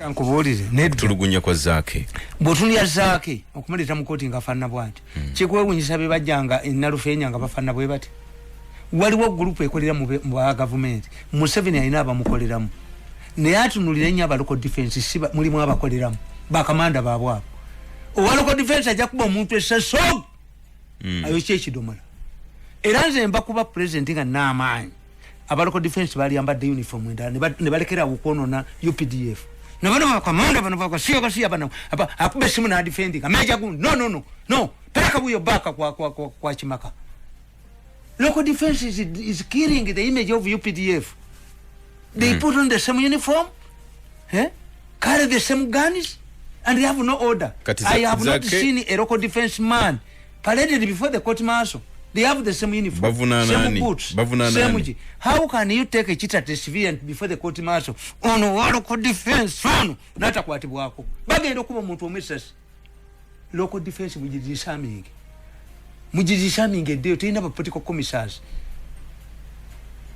Nkubulire nedda tulugunya kwa Zake botuni ya Zake okumaleta mukoti ngafanna bwati chikwewunyisa be bajjanga enalufenya nga bafanna bwe bati waliwo group ekolera mu government Museveni ayina abamukoleramu ne atunulira nya abaloko defense siba mulimu abakoleramu bakamanda babwa owaloko defense ajja kuba omuntu esaso ayo kyekidomala era nze mba kuba president nga n'amaanyi abaloko defense bali ambadde uniform ndani ne balekera ukonona UPDF Nabano commander bano siya bano akube simu na defending ameja gun no peleka buyo baka kwa Chimaka. Local defense is killing the image of UPDF. They put on the same uniform, carry the same guns, and they have no order. I have not seen a local defense man paraded before the court martial. They have the same uniform, same boots, same. How can you take a cheater civilian before the court martial? On local defense, not a quite wako. Bagay kuba muntu omisas. Local defense mujidishaming. Mujidishaming a day to never political commissars.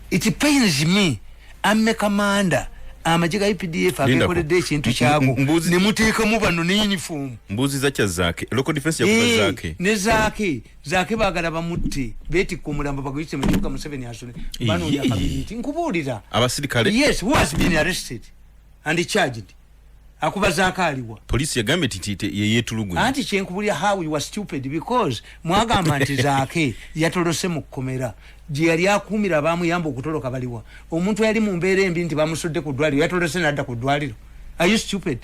It pains me. I'm a commander. Amajiga IPDF akoledesha into chago ne muteka mubano ne uniform mbuzi zacha Zake local defense ya Zake ne Zake bagala bamutti beti kumulamba bagwise mujuka Museveni asone bano ya kabiniti nkubulira abasirikale yes who has been arrested and charged akuba Zake aliwa police yagambe titite yeyetulugunya anti chenkubulira how you were stupid because mwagamba nti Zake yatolose mu komera Jiyali akumira bamu yambo kutoloka baliwa omuntu yali mu mbeere embi nti bamusudde ku ddwaliro yatolose nadda ku ddwaliro are you stupid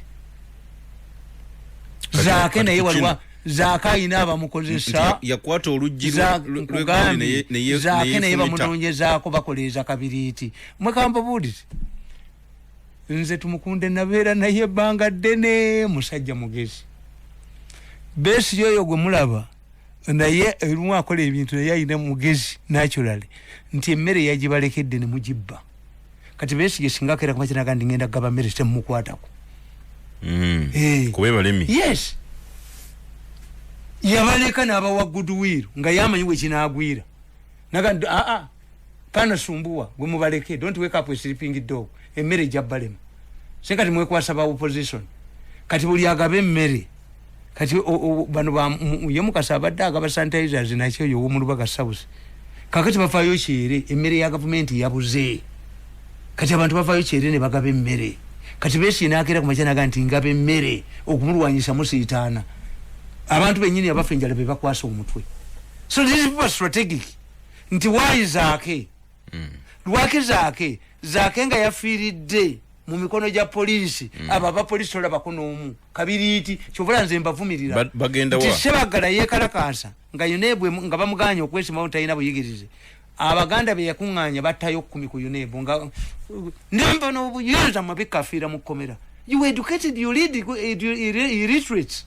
Zake naye waliwa Zake ayina abamukozesa yakwata olujjiro Zake naye bamunonyezaako bakoleeza kabiriiti mwekamba buulire nze tumukunde nabeera naye ebbanga ddene musajja mugezi besi yoyo gwe mulaba naye erumu akola ebintu naye ayina mugezi naturally nti emmere yagibalekedde ne mugibba kati Besigye singa kera kuma kinaga ndi ngenda gaba mmere temukwatako kubeba lemi yes yabaleka n'abawa goodwill nga yamanyi we kinaagwira naga pana sumbuwa gwe mubaleke don't wake up with sleeping dog emmere jabbalema senkati mwekwasa ba opposition kati buli agabe emmere kati bano ba yemukasa abadde agaba sanitizers nakyo yo Omubaka South kakati bafayo kyere emmere ya government yabuze kati abantu bafayo kyere ne bagaba emmere kati Besigye nakera ku machana ganti ngabe emmere okumulwanyisa musiitaana abantu benyini abafenjala be bakwasa omutwe so this is strategic nti why Zake lwake Zake nga yafiiridde mu mikono ja polisi aba polisi olaba kono kabiriiti kyovula nze mbavumirira bagenda wa tisebagala yekalakasa nga yunebwe nga bamuganya okwesima utayina buyigirize abaganda be yakunganya batayo 10 ku yunebwe nga nemba no buyinza mabikafira mu komera you educated you read illiterates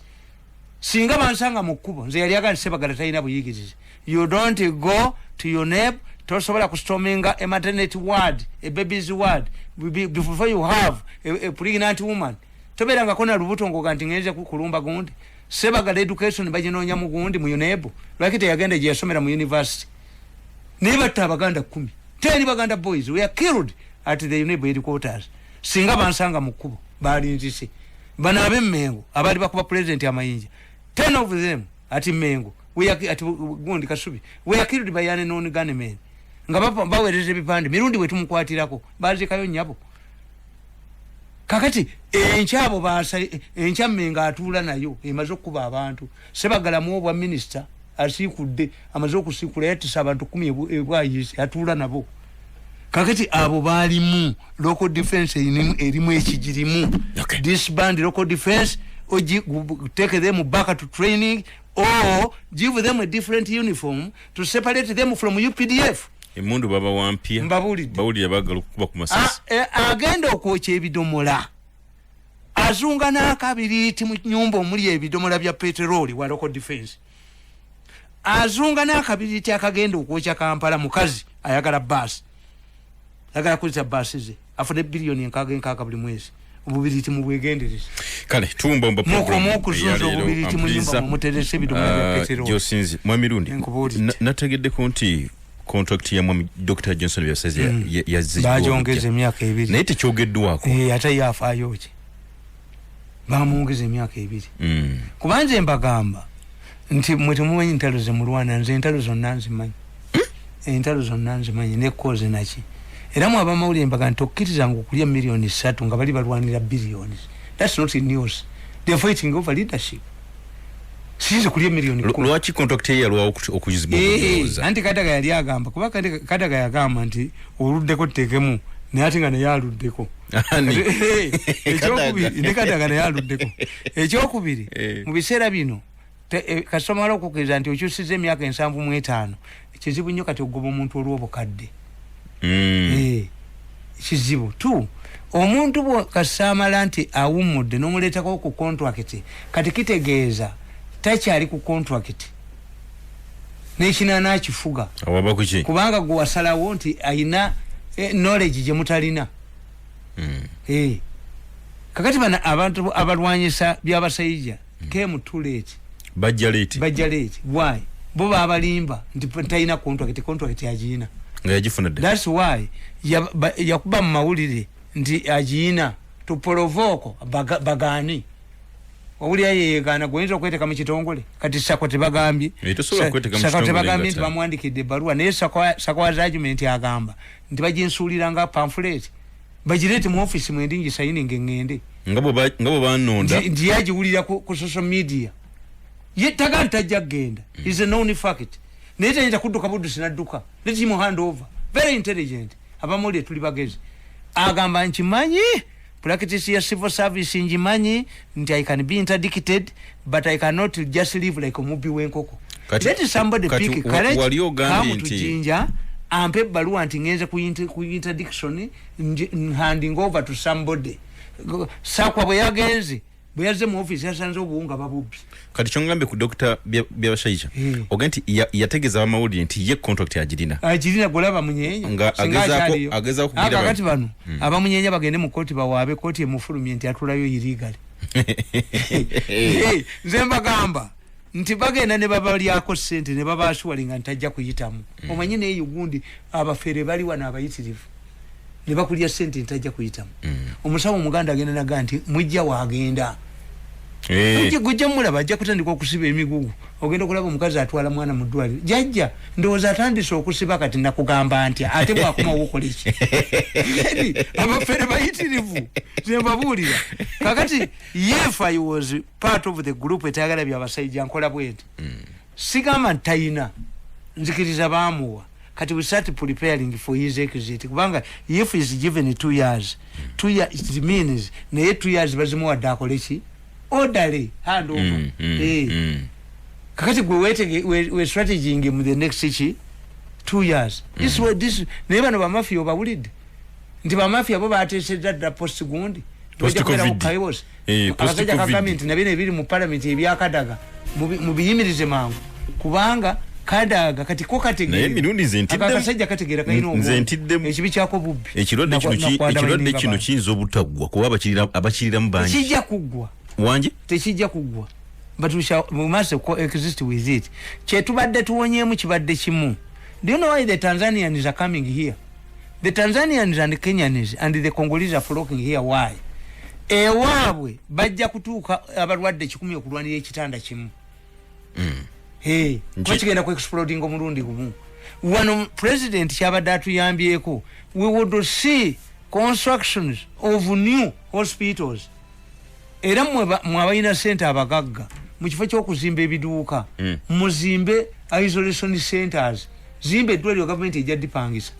singa bansanga mu kubo nze yali aga sebagala tayina buyigirize you don't go to your neighbor tosobola kustominga a maternity ward a baby's ward before you have a pregnant woman toberanga kona lubuto ngoganti ngenze kukulumba gundi sebagala education bajinonya mu gundi mu yunebo lakite yagenda je yasomera mu university neba tabaganda 10 10 baganda boys we are killed at the yunebo headquarters singa bansanga mu kubo bali nzise bana abemmengo abali bakuba president amayinja 10 of them at Mengo we are at gundi Kasubi we are killed by an non gunmen nga bawereze bipande Mirundi wetu mukwatirako bazikayo nyabo kakati enchabo basa enchammenga atula nayo emaze okuba abantu sebagala mu obwa minister asikudde amaze okusikula yati abantu 10 ebwayise atula nabo kakati abo balimu local defense erimu ekijirimu this band local defense take them back to training or give them a different uniform to separate them from UPDF emundu baba wampia bawuli yabagala kuba ku masasi agenda okwocha ebidomola azunga n'akabiriiti mu nyumba omuli ebidomola bya petroli wa local defense azunga n'akabiriiti akagenda okwocha Kampala mukazi ayagala bus agala kuzita buses afune bilioni nkaaga buli mwezi obubiriiti mu bwegendereza kale tumbomba program ya obubiriiti mu nyumba muterese ebidomola bya petroli Josinzi Mwamirundi nategedde konti contract ya mwami Dr. Johnson Byasaze ya bajongeze emyaka 2 naye tekyogeddwako ate yafaayo ki bamuongeza emyaka 2 kubanje mbagamba nti mwetemumanyi ntalo ze mulwana nze ntalo zonna nzimanyi entalo zonna nzimanyi ne cause naki era mu abamawulire mbaga nti okkiriza ngokulya millioni 3 nga bali balwanira billions. That's not in news. They're fighting over leadership. Size kulya millioni 10. Lwaki contract ye yalwa okuyizibwa okuza anti Kadaga yali agamba kuba Kadaga yagamba nti oluddeko tekemu naye ati nga naye aluddeko ekyokubiri ne Kadaga naye aluddeko ekyokubiri mu biseera bino kasomala okukiriza nti okyusiza emyaka 75 kizibu nnyo kati ogoba omuntu olw'obukadde kizibu tu omuntu bwo kasamala nti awumudde n'omuleetako ku contract kati kitegeeza takyali ku contract n'ekinana kifuga awaba kuki kubanga gwe wasalawo nti ayina knowledge gye mutalina kakati bana abantu abalwanyisa by'abasayija came too late bajja late why bo babalimba nti talina contract yagiina nga yagifuna dda. That's why yakuba mu mawulire nti agiina to provoke bagani owulira yeyegaana gwenza okweteka mu kitongole kati Sako tebagambye nti bamwandikidde ebbaluwa naye Sako's argument agamba nti baginsuulira nga pamphlet bagireete mu office mwendi ngisayininga engende nga bo banonda nti yagiwulira ku social media ye taga ntajja kgenda is a known fact naye tayinza kudduka buddusi nadduka let him hand over very intelligent abamuli tuli bagezi agamba nkimanyi practice ya civil service njimanyi nti I can be interdicted but I cannot just live like omubi w'enkoko. Let somebody pick courage kamu tujinja ampe baluwa nti ngenze ku interdiction handing over to somebody. Sakwa bwe yagenze bwe yaze mu office yasanze obuwunga babubi kati kyongambe ku Dr. Byabashayija ogenti yategeza amawulire nti ye contract yagirina golaba munyeenya nga agezako kugira kati bano abamunyeenya bagende mu koti bawabe koti emufulumye nti atulayo illegal nze mbagamba nti bagenda ne babalyako ssente ne babashuwalinga ntajja kuyitamu omanyi naye ugundi abafere bali wana abayitirivu ne bakulya ssente ntajja kuyitamu omusawo omuganda agenda naga nti mujja waagenda gujja mulaba ajja kutandika okusiba emigugu ogenda okulaba omukazi atwala mwana mu ddwaliro jajja ndowooza atandise okusiba kati nakugamba nti ate bwakoma wokola eki abafere bayitirivu zembabuulira kakati if I was part of the group etayagala byabasajja nkola bwenti sigamba nti tayina nzikiriza baamuwa kati we start preparing for his exit kubanga if he is given 2 years it means naye 2 years bazimuwadde akole eki orderly hand over kakati we strategizing in the next 2 years this naye bano bamafia obawulidde nti bamafia bo bateesezza dda post gundi abasajja kagambye nti nabyo nebiri mu parliament ebyakadaga mu biyimirize mangu kubanga Kadaga kati ko kategera Mirundi akakasajja kategera kaino ekibi kyako bubbi ekirwadde kino kiyinza obutaggwa kuba abakirira mu bangi kijja kuggwa wanje tekijja kuggwa but we must coexist with it kyetubadde tuwonyeemu kibadde kimu. Do you know why the Tanzanians are coming here? The Tanzanians and the Kenyans and the Congolese are flocking here. Why? Ewaabwe bajja kutuuka abalwadde 100 okulwanira ekitanda kimu. Kwa kigenda ku exploding omulundi gumu. Wano president kyabadde atuyambyeko, we would see constructions of new hospitals. Era mwabayina center abagagga mu kifo ky'okuzimba ebiduuka muzimbe isolation centers zimbe eddwaliro government ejja dipangisa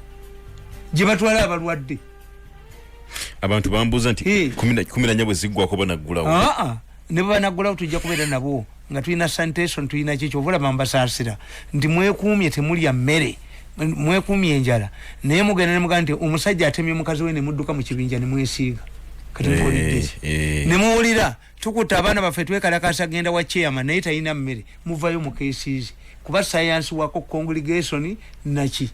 gye batwala abalwadde. Abantu bambuuza nti 14 bwe ziggwako banaggulawo. Ne banaggulawo tujja kubeera nabo nga tulina sanitation tulina kikyo obulaba mbasaasira nti mwekuumye temulya mmere mwekuumye enjala naye mugenda ne mugamba nti omusajja atemye mukazi we ne mudduka mu kibinja ne mwesiiga kati mukolidde ne muwulira tukuta abaana baffe twekalakasa genda wa chairman naye talina mmere muvayo mu cases kuba science wako congregation naki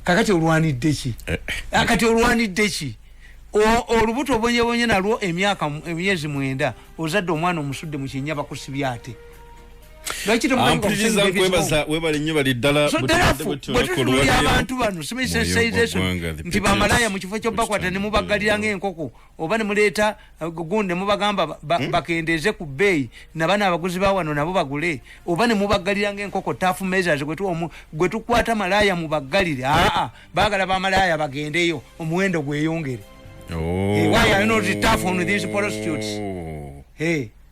kakati olwanidde ki akati olwanidde ki olubuto obonyebonye nalwo emyezi 9 ozadde omwana omusudde mu kinya bakusibya ate lwaki ampuliriza nkwebaza webale nnyo bali ddala bwetutulira abantu bano sensitization nti bamalaya mu kifo ky'obakwata ne mubagalira ng'enkoko oba ne muleeta gundi ne mubagamba bakendeeze ku bbeeyi nabana abaguzi ba wano nabo bagule oba ne mubagalira ng'enkoko tafu measures gwe tukwata malaya mubagalire baagala bamalaya bagendeyo omuwendo gweyongere. Why are you not tough on these prostitutes?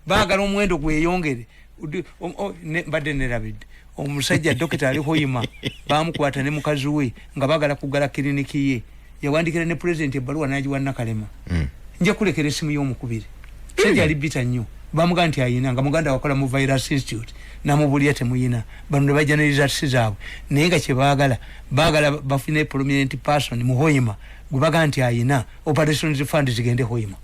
Baagala omuwendo gweyongere. Mbadde ne David omusajja dokita ali hoyima bamukwata ne mukazi we nga bagala kugala kiriniki ye yawandikira ne president ebbaluwa n'agiwa Nakalema nja kulekera esimu y'omukubiri sajja ali bita nnyo bamuga nti Ayina nga muganda wakola mu virus institute namubulya temuyina bano ne bajja ne results zaabwe naye nga kye baagala bafune prominent person mu hoyima gwe baga nti Ayina operations fund zigende hoyima.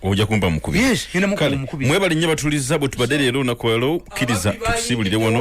Oja kumba mukubiri. Yes, ina mukubiri. Mwebali nnyo batuliza bwe tubadde leero nakwelo kiriza tusibulire wano.